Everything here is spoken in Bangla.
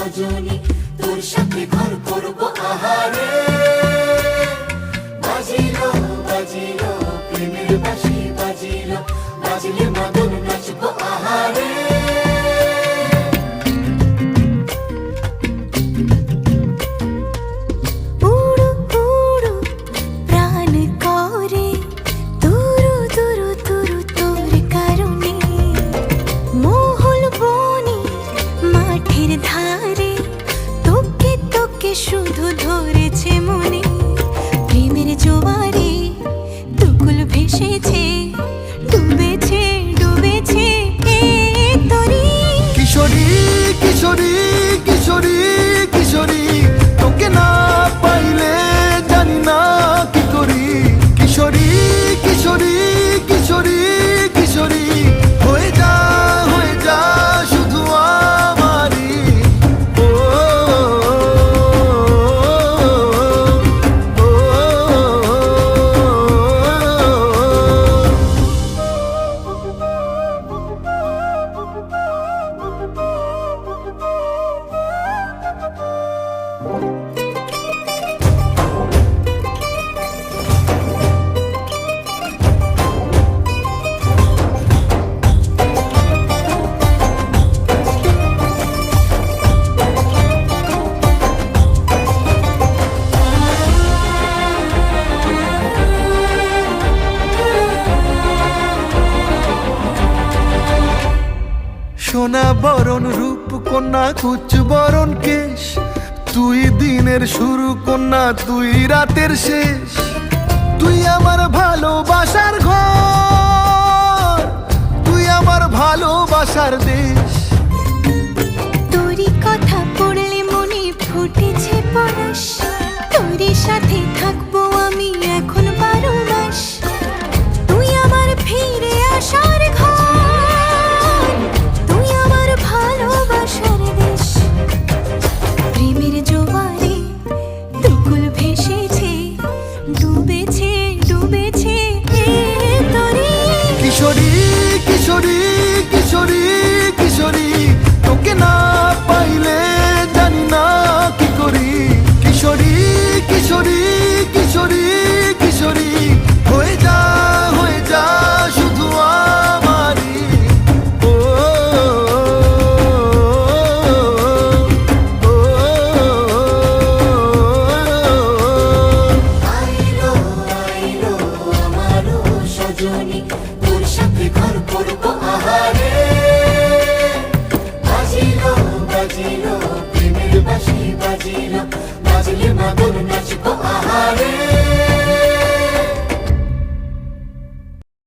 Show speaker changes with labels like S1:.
S1: সজনী, তোর সাথে ঘর করব আহারে। বাজিলো বাজিলো প্রেমের বাঁশি, বাজিলো বাজলে মদন নাচব আহারে।
S2: শুধু ধরেছে মনে প্রেমের জোয়ারে, দুকুল ভেসেছে, ডুবেছে ডুবেছে তরি।
S3: কিশোরী কিশোরী কিশোরী কিশোরী, তোকে না পাইলে জানি না কি করি। কিশোরী কিশোরী কিশোরী কিশোরী, হয়ে যা শুধু আমারই। ও সোনা বরণ রূপ কন্যা, কুচ বরণ কেশ, তুই দিনের শুরু কন্যা, তুই রাতের শেষ। তুই আমার ভালোবাসার ঘর, তুই আমার ভালোবাসার দেশ।
S2: তোরই কথা পড়লে মনে ফুটেছে পরশ, তোরই সাথে থাকবো আমি এখন 12 মাস। তুই আমার ফিরে আসার ঘর, তুই আমার ভালোবাসার দেশ। প্রেমের জোয়ারে দুকুল ভেসেছে, ডুবেছে ডুবেছে তরি।
S3: কিশোরী কিশোরী কিশোরী কিশোরী, তোকে না পাইলে জানি না কি করি। কিশোরী কিশোরী কিশোরী কিশোরী, হয়ে যা শুধু আমারই। ও
S1: আইলো আইলো আমারও সজনী, তোর সাথে ঘর করব আহারে। বাজিলো বাজিলো প্রেমের বাঁশি, বাজিলো বাজলে মদন নাচব আহারে।